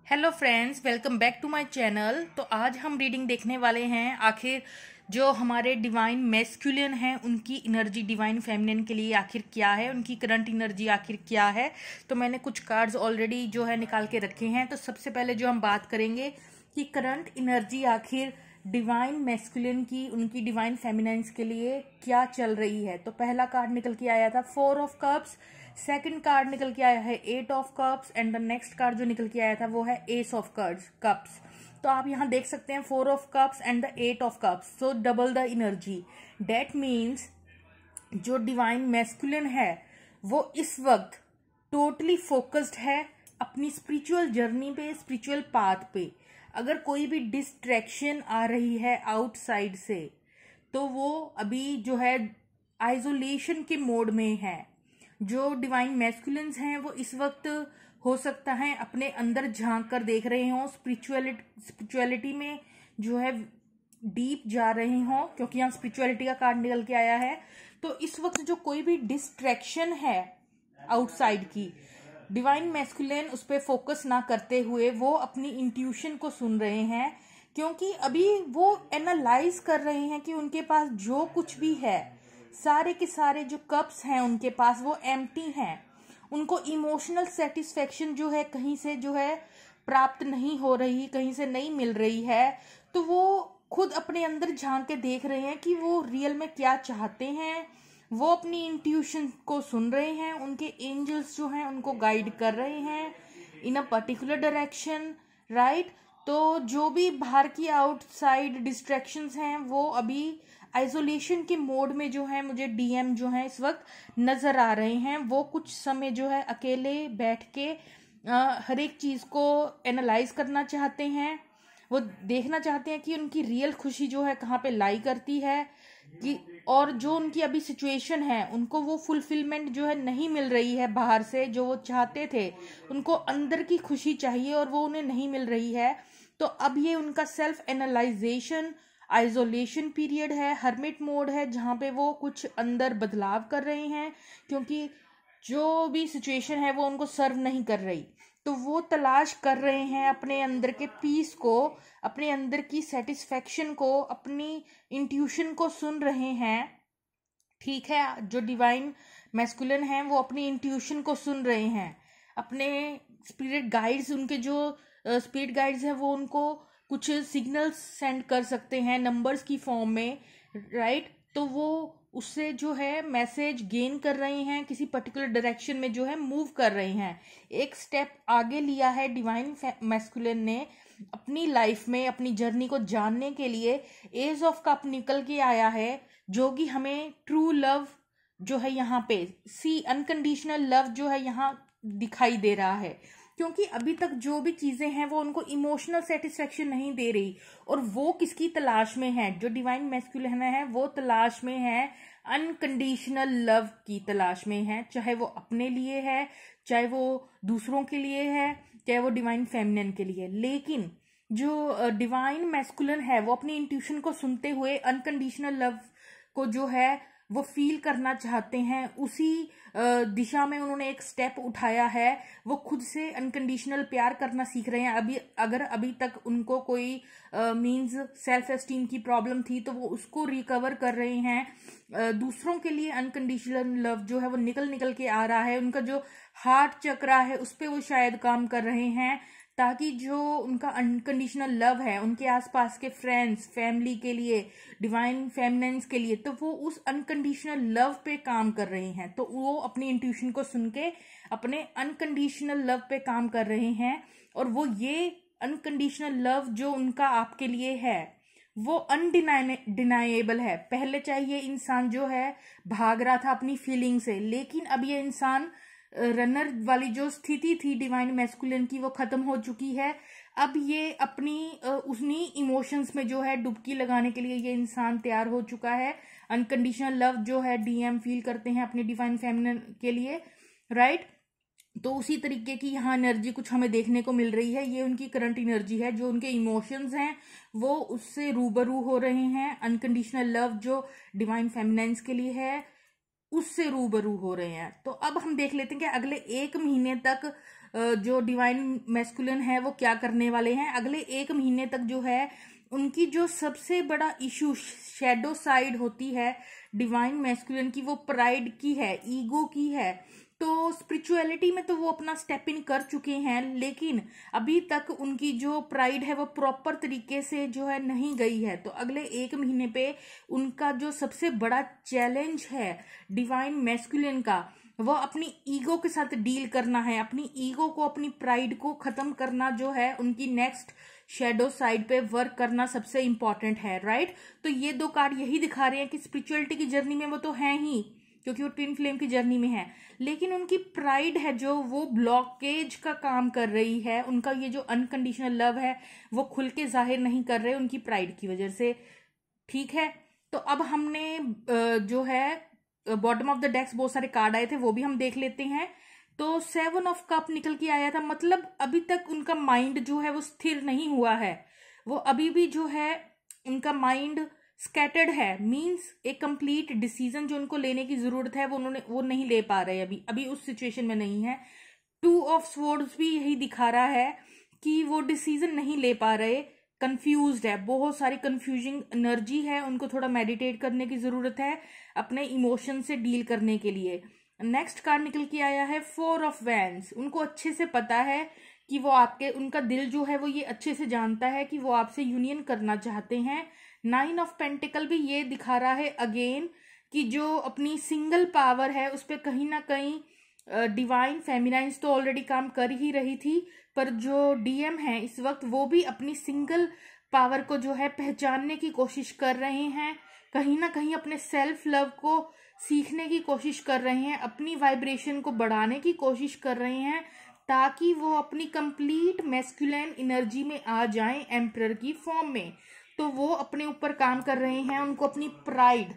Hello friends, welcome back to my channel. तो आज हम रीडिंग देखने वाले हैं आखिर जो हमारे डिवाइन मैस्कुलिन हैं उनकी एनर्जी डिवाइन फेमिनिन के लिए आखिर क्या है, उनकी करंट एनर्जी आखिर क्या है। तो मैंने कुछ कार्ड्स ऑलरेडी जो है निकाल के रखे हैं। तो सबसे पहले जो हम बात करेंगे कि करंट एनर्जी आखिर डिवाइन मैस्कुलिन की उनकी डिवाइन फेमिनाइन्स के लिए क्या चल रही है। तो पहला कार्ड निकल के आया था 4 ऑफ कप्स, सेकंड कार्ड निकल के आया है 8 of cups and the next card जो निकल के आया था वो है एस ऑफ कप्स। तो आप यहाँ देख सकते हैं 4 of cups and the 8 of cups, so double the energy. That means जो डिवाइन मैस्कुलिन है वो इस वक्त टोटली फोकस्ड है अपनी स्पिरिचुअल जर्नी पे, स्पिरिचुअल पाथ पे। अगर कोई भी डिस्ट्रैक्शन आ रही है आउटसाइड से तो वो अभी जो है आइसोलेशन के मोड में है। जो डिवाइन मैस्कुलिन्स हैं वो इस वक्त हो सकता है अपने अंदर झांक कर देख रहे हों, स्पिरिचुअलिटी में जो है डीप जा रहे हों, क्योंकि यहाँ स्पिरिचुअलिटी का कार्ड निकल के आया है। तो इस वक्त जो कोई भी डिस्ट्रैक्शन है आउटसाइड की, डिवाइन मैस्कुलिन उस पर फोकस ना करते हुए वो अपनी इंट्यूशन को सुन रहे हैं, क्योंकि अभी वो एनालाइज कर रहे हैं कि उनके पास जो कुछ भी है, सारे के सारे जो कप्स हैं उनके पास वो एम्प्टी हैं। उनको इमोशनल सेटिस्फेक्शन जो है कहीं से जो है प्राप्त नहीं हो रही, कहीं से नहीं मिल रही है। तो वो खुद अपने अंदर झांक के देख रहे हैं कि वो रियल में क्या चाहते हैं। वो अपनी इंट्यूशन को सुन रहे हैं, उनके एंजल्स जो हैं उनको गाइड कर रहे हैं इन अ पर्टिकुलर डायरेक्शन, राइट। तो जो भी बाहर की आउटसाइड डिस्ट्रैक्शंस हैं वो अभी आइसोलेशन के मोड में जो है मुझे डीएम जो है इस वक्त नजर आ रहे हैं। वो कुछ समय जो है अकेले बैठ के हर एक चीज को एनालाइज करना चाहते हैं। वो देखना चाहते हैं कि उनकी रियल खुशी जो है कहाँ पे लाई करती है, कि और जो उनकी अभी सिचुएशन है उनको वो फुलफिलमेंट जो है नहीं मिल रही है बाहर से जो वो चाहते थे। उनको अंदर की खुशी चाहिए और वो उन्हें नहीं मिल रही है। तो अब ये उनका सेल्फ एनालाइजेशन आइसोलेशन पीरियड है, हर्मिट मोड है, जहाँ पे वो कुछ अंदर बदलाव कर रहे हैं, क्योंकि जो भी सिचुएशन है वो उनको सर्व नहीं कर रही। तो वो तलाश कर रहे हैं अपने अंदर के पीस को, अपने अंदर की सेटिस्फेक्शन को, अपनी इंट्यूशन को सुन रहे हैं। ठीक है, जो डिवाइन मैस्कुलिन है वो अपनी इंट्यूशन को सुन रहे हैं। अपने स्पिरिट गाइड्स, उनके जो स्पिरिट गाइड्स हैं वो उनको कुछ सिग्नल्स सेंड कर सकते हैं नंबर्स की फॉर्म में, राइट। तो वो उससे जो है मैसेज गेन कर रहे हैं, किसी पर्टिकुलर डायरेक्शन में जो है मूव कर रहे हैं। एक स्टेप आगे लिया है डिवाइन मैस्कुलिन ने अपनी लाइफ में, अपनी जर्नी को जानने के लिए। एज ऑफ कप निकल के आया है जो कि हमें ट्रू लव जो है यहाँ पे सी अनकंडीशनल लव जो है यहाँ दिखाई दे रहा है, क्योंकि अभी तक जो भी चीजें हैं वो उनको इमोशनल सेटिस्फेक्शन नहीं दे रही। और वो किसकी तलाश में है, जो डिवाइन मैस्कुलिन है वो तलाश में है अनकंडीशनल लव की तलाश में है, चाहे वो अपने लिए है, चाहे वो दूसरों के लिए है, चाहे वो डिवाइन फेमिनिन के लिए। लेकिन जो डिवाइन मैस्कुलिन है वो अपनी इंट्यूशन को सुनते हुए अनकंडीशनल लव को जो है वो फील करना चाहते हैं। उसी दिशा में उन्होंने एक स्टेप उठाया है। वो खुद से अनकंडीशनल प्यार करना सीख रहे हैं। अगर अभी तक उनको कोई मींस सेल्फ एस्टीम की प्रॉब्लम थी तो वो उसको रिकवर कर रहे हैं। दूसरों के लिए अनकंडीशनल लव जो है वो निकल निकल के आ रहा है। उनका जो हार्ट चक्रा है उस पर वो शायद काम कर रहे हैं, ताकि जो उनका अनकंडीशनल लव है उनके आसपास के फ्रेंड्स, फैमिली के लिए, डिवाइन फेमिनिन्स के लिए, तो वो उस अनकंडीशनल लव पे काम कर रहे हैं। तो वो अपनी इंट्यूशन को सुन के अपने अनकंडीशनल लव पे काम कर रहे हैं। और वो ये अनकंडीशनल लव जो उनका आपके लिए है वो अनडिनाइएबल है। पहले चाहिए इंसान जो है भाग रहा था अपनी फीलिंग से, लेकिन अब ये इंसान रनर वाली जो स्थिति थी डिवाइन मैस्कुलिन की वो खत्म हो चुकी है। अब ये अपनी उन्हीं इमोशंस में जो है डुबकी लगाने के लिए ये इंसान तैयार हो चुका है। अनकंडीशनल लव जो है डीएम फील करते हैं अपनी डिवाइन फेमिनिन के लिए, राइट। तो उसी तरीके की यहाँ एनर्जी कुछ हमें देखने को मिल रही है। ये उनकी करंट एनर्जी है। जो उनके इमोशंस हैं वो उससे रूबरू हो रहे हैं। अनकंडीशनल लव जो डिवाइन फेमिनिन्स के लिए है उससे रूबरू हो रहे हैं। तो अब हम देख लेते हैं कि अगले 1 महीने तक जो डिवाइन मैस्कुलिन है वो क्या करने वाले हैं अगले 1 महीने तक। जो है उनकी जो सबसे बड़ा इशू शैडो साइड होती है डिवाइन मैस्कुलिन की, वो प्राइड की है, ईगो की है। तो स्पिरिचुअलिटी में तो वो अपना स्टेप इन कर चुके हैं, लेकिन अभी तक उनकी जो प्राइड है वो प्रॉपर तरीके से जो है नहीं गई है। तो अगले 1 महीने पे उनका जो सबसे बड़ा चैलेंज है डिवाइन मैस्कुलिन का, वो अपनी ईगो के साथ डील करना है, अपनी ईगो को, अपनी प्राइड को खत्म करना जो है उनकी नेक्स्ट शेडो साइड पे वर्क करना सबसे इंपॉर्टेंट है, राइट। तो ये 2 कार्ड यही दिखा रहे हैं कि स्पिरिचुअलिटी की जर्नी में वो तो है ही, क्योंकि वो ट्विन फ्लेम की जर्नी में है, लेकिन उनकी प्राइड है जो वो ब्लॉकेज का काम कर रही है। उनका ये जो अनकंडीशनल लव है वो खुल के जाहिर नहीं कर रहे उनकी प्राइड की वजह से, ठीक है। तो अब हमने जो है बॉटम ऑफ द डेक्स बहुत सारे कार्ड आए थे, वो भी हम देख लेते हैं। तो 7 ऑफ कप निकल के आया था, मतलब अभी तक उनका माइंड जो है वो स्थिर नहीं हुआ है, वो अभी भी जो है उनका माइंड स्कैटर्ड है। मींस एक कंप्लीट डिसीजन जो उनको लेने की जरूरत है वो नहीं ले पा रहे, अभी उस सिचुएशन में नहीं है। 2 ऑफ स्वॉर्ड्स भी यही दिखा रहा है कि वो डिसीजन नहीं ले पा रहे, कंफ्यूज्ड है, बहुत सारी कंफ्यूजिंग एनर्जी है, उनको थोड़ा मेडिटेट करने की जरूरत है अपने इमोशन से डील करने के लिए। नेक्स्ट कार्ड निकल के आया है 4 ऑफ वैंड्स। उनको अच्छे से पता है कि वो उनका दिल जो है वो ये अच्छे से जानता है कि वो आपसे यूनियन करना चाहते हैं। 9 ऑफ पेंटिकल भी ये दिखा रहा है अगेन कि जो अपनी सिंगल पावर है उस पर कहीं ना कहीं डिवाइन फेमिनाइंस तो ऑलरेडी काम कर ही रही थी, पर जो डीएम है इस वक्त वो भी अपनी सिंगल पावर को जो है पहचानने की कोशिश कर रहे हैं, कहीं ना कहीं अपने सेल्फ लव को सीखने की कोशिश कर रहे हैं, अपनी वाइब्रेशन को बढ़ाने की कोशिश कर रहे हैं, ताकि वो अपनी कंप्लीट मैस्कुलिन एनर्जी में आ जाएं एम्परर की फॉर्म में। तो वो अपने ऊपर काम कर रहे हैं, उनको अपनी प्राइड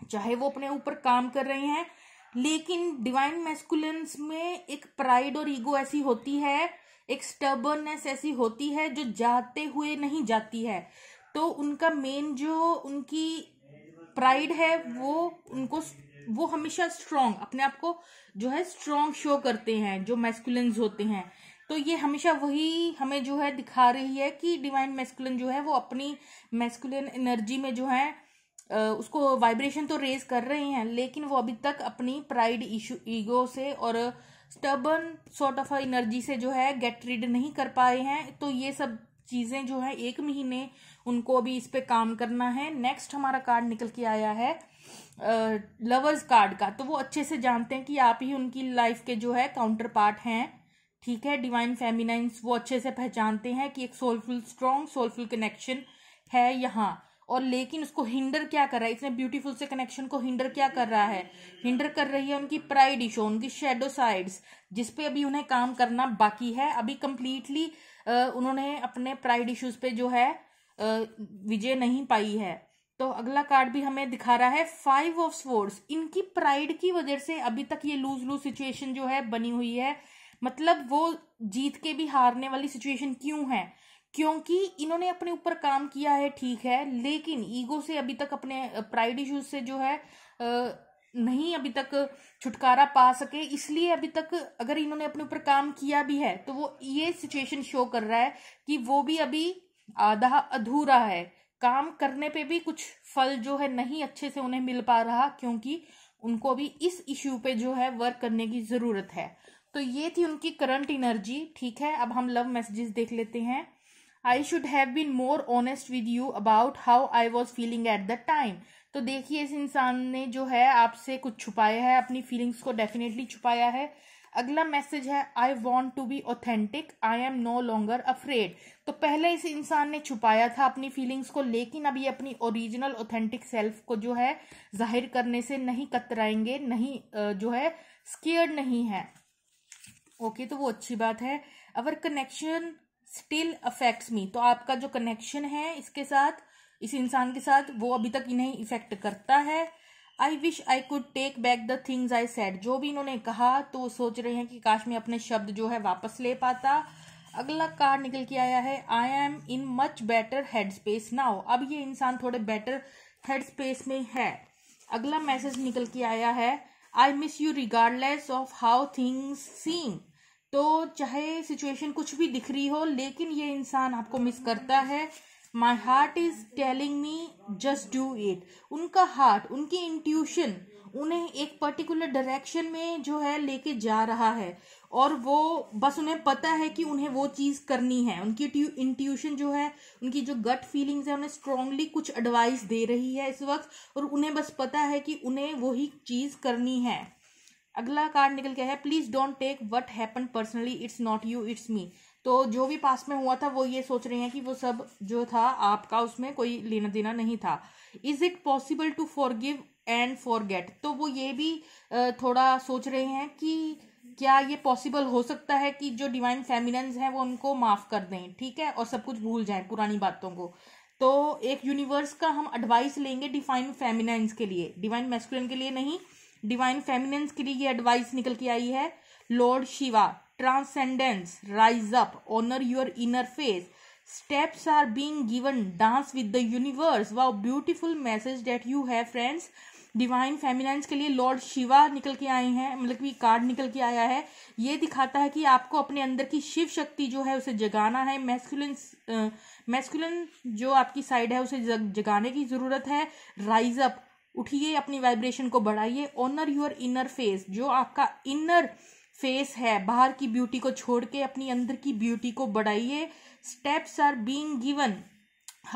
चाहे वो अपने ऊपर काम कर रहे हैं, लेकिन डिवाइन मैस्कुलिन्स में एक प्राइड और ईगो ऐसी होती है, एक स्टबर्ननेस ऐसी होती है जो जाते हुए नहीं जाती है। तो उनका मेन जो उनकी प्राइड है वो हमेशा स्ट्रॉन्ग, अपने आप को जो है स्ट्रॉन्ग शो करते हैं जो मैस्कुलिन्स होते हैं। तो ये हमेशा वही हमें जो है दिखा रही है कि डिवाइन मैस्कुलिन जो है वो अपनी मैस्कुलिन एनर्जी में जो है उसको वाइब्रेशन तो रेज कर रहे हैं, लेकिन वो अभी तक अपनी प्राइड ईगो से और स्टबर्न सॉर्ट ऑफ एनर्जी से जो है गेट रिड नहीं कर पाए हैं। तो ये सब चीजें जो है 1 महीने उनको अभी इस पे काम करना है। नेक्स्ट हमारा कार्ड निकल के आया है लवर्स कार्ड का। तो वो अच्छे से जानते हैं कि आप ही उनकी लाइफ के जो है काउंटर पार्ट हैं, ठीक है। डिवाइन फेमिनाइंस वो अच्छे से पहचानते हैं कि एक सोलफुल स्ट्रॉन्ग सोलफुल कनेक्शन है यहाँ, और लेकिन उसको हिंडर क्या कर रहा है, इतने ब्यूटीफुल से कनेक्शन को हिंडर क्या कर रहा है, हिंडर कर रही है उनकी प्राइड इशू, उनकी शेडो साइड्स, जिसपे अभी उन्हें काम करना बाकी है। अभी कंप्लीटली उन्होंने अपने प्राइड इश्यूज पे जो है विजय नहीं पाई है। तो अगला कार्ड भी हमें दिखा रहा है 5 ऑफ स्वॉर्ड्स। इनकी प्राइड की वजह से अभी तक ये लूज लूज सिचुएशन जो है बनी हुई है, मतलब वो जीत के भी हारने वाली सिचुएशन क्यों है, क्योंकि इन्होंने अपने ऊपर काम किया है, ठीक है, लेकिन ईगो से अभी तक अपने प्राइड इश्यूज से जो है नहीं अभी तक छुटकारा पा सके। इसलिए अभी तक अगर इन्होंने अपने ऊपर काम किया भी है तो वो ये सिचुएशन शो कर रहा है कि वो भी अभी आधा अधूरा है, काम करने पे भी कुछ फल जो है नहीं अच्छे से उन्हें मिल पा रहा, क्योंकि उनको भी इस इश्यू पे जो है वर्क करने की जरूरत है। तो ये थी उनकी करंट एनर्जी, ठीक है। अब हम लव मैसेजेस देख लेते हैं। I should have been more honest with you about how I was feeling at the time. तो देखिए इस इंसान ने जो है आपसे कुछ छुपाया है, अपनी फीलिंग्स को डेफिनेटली छुपाया है। अगला मैसेज है I want to be authentic, I am no longer afraid. तो पहले इस इंसान ने छुपाया था अपनी फीलिंग्स को, लेकिन अब ये अपनी ओरिजिनल ऑथेंटिक सेल्फ को जो है जाहिर करने से नहीं कतराएंगे, नहीं जो है स्केयर्ड नहीं है। ओके, तो वो अच्छी बात है। अवर कनेक्शन स्टिल अफेक्ट्स मी। तो आपका जो कनेक्शन है इसके साथ, इस इंसान के साथ, वो अभी तक इन्हें इफेक्ट करता है। I wish I could take back the things I said. जो भी इन्होंने कहा तो वो सोच रहे हैं कि काश मैं अपने शब्द जो है वापस ले पाता। अगला कार्ड निकल के आया है I am in much better head space now. अब ये इंसान थोड़े बेटर हेड स्पेस में है। अगला मैसेज निकल के आया है I miss you regardless of how things सीम। तो चाहे सिचुएशन कुछ भी दिख रही हो, लेकिन ये इंसान आपको मिस करता है। My heart is telling me just do it. उनका हार्ट, उनकी इंट्यूशन उन्हें एक पर्टिकुलर डायरेक्शन में जो है लेके जा रहा है, और वो बस उन्हें पता है कि उन्हें वो चीज करनी है। उनकी इंट्यूशन जो है, उनकी जो गट फीलिंग्स है, उन्हें स्ट्रांगली कुछ एडवाइस दे रही है इस वक्त, और उन्हें बस पता है कि उन्हें वही चीज करनी है। अगला कार्ड निकल के है, please don't take what happen personally, it's not you it's me. तो जो भी पास में हुआ था वो ये सोच रहे हैं कि वो सब जो था आपका, उसमें कोई लेना देना नहीं था। Is it possible to forgive and forget. तो वो ये भी थोड़ा सोच रहे हैं कि क्या ये पॉसिबल हो सकता है कि जो डिवाइन फेमिनिन्स हैं वो उनको माफ कर दें, ठीक है, और सब कुछ भूल जाएं पुरानी बातों को। तो एक यूनिवर्स का हम एडवाइस लेंगे डिवाइन फेमिनिन्स के लिए, डिवाइन मैस्कुलिन के लिए नहीं, डिवाइन फेमिनिन्स के लिए ये एडवाइस निकल के आई है। Lord Shiva, transcendence, rise up, honour your inner face, steps are being given, dance with the universe. Wow, beautiful message that you have friends. Divine feminines के लिए लॉर्ड शिवा निकल के आए हैं, मतलब कि कार्ड निकल के आया है। ये दिखाता है कि आपको अपने अंदर की शिव शक्ति जो है उसे जगाना है। मैस्कुलिन जो आपकी साइड है उसे जगाने की जरूरत है। राइज अप, उठिए, अपनी वाइब्रेशन को बढ़ाइए। ऑनर योर इनर फेस, जो आपका इनर फेस है, बाहर की ब्यूटी को छोड़ के अपनी अंदर की ब्यूटी को बढ़ाइए। स्टेप्स आर बीइंग गिवन,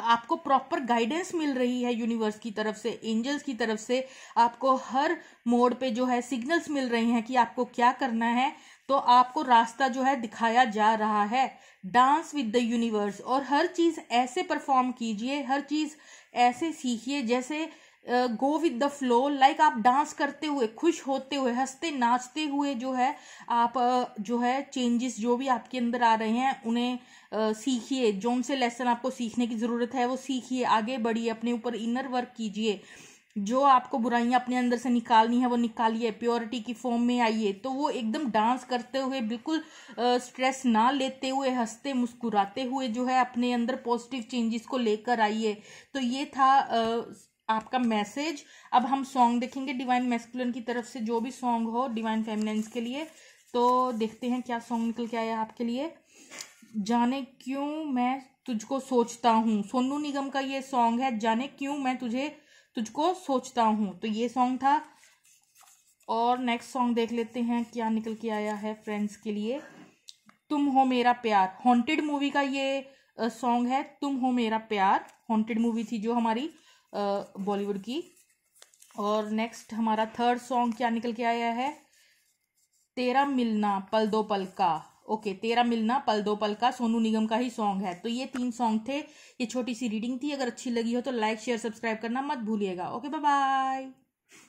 आपको प्रॉपर गाइडेंस मिल रही है यूनिवर्स की तरफ से, एंजल्स की तरफ से। आपको हर मोड पे जो है सिग्नल्स मिल रहे हैं कि आपको क्या करना है, तो आपको रास्ता जो है दिखाया जा रहा है। डांस विद द यूनिवर्स, और हर चीज ऐसे परफॉर्म कीजिए, हर चीज ऐसे सीखिए जैसे go with the flow, like आप डांस करते हुए, खुश होते हुए, हंसते नाचते हुए जो है आप जो है चेंजेस जो भी आपके अंदर आ रहे हैं उन्हें सीखिए। जो से लेसन आपको सीखने की जरूरत है वो सीखिए, आगे बढ़िए, अपने ऊपर इनर वर्क कीजिए। जो आपको बुराइयां अपने अंदर से निकालनी है वो निकालिए, प्योरिटी की फॉर्म में आइए। तो वो एकदम डांस करते हुए, बिल्कुल स्ट्रेस ना लेते हुए, हंसते मुस्कुराते हुए जो है अपने अंदर पॉजिटिव चेंजेस को लेकर आइए। तो ये था आपका मैसेज। अब हम सॉन्ग देखेंगे डिवाइन मैस्कुलिन की तरफ से, जो भी सॉन्ग हो डिवाइन फेमिनिन्स के लिए। तो देखते हैं क्या सॉन्ग निकल के आया आपके लिए। जाने क्यों मैं तुझको सोचता हूँ, सोनू निगम का ये सॉन्ग है, जाने क्यों मैं तुझको सोचता हूँ। तो ये सॉन्ग था। और नेक्स्ट सॉन्ग देख लेते हैं क्या निकल के आया है फ्रेंड्स के लिए। तुम हो मेरा प्यार, हॉन्टेड मूवी का ये सॉन्ग है। तुम हो मेरा प्यार, हॉन्टेड मूवी थी जो हमारी बॉलीवुड की। और नेक्स्ट हमारा थर्ड सॉन्ग क्या निकल के आया है, तेरा मिलना पल दो पल का। ओके, तेरा मिलना पल दो पल का सोनू निगम का ही सॉन्ग है। तो ये 3 सॉन्ग थे, ये छोटी सी रीडिंग थी। अगर अच्छी लगी हो तो लाइक शेयर सब्सक्राइब करना मत भूलिएगा। Okay, bye bye.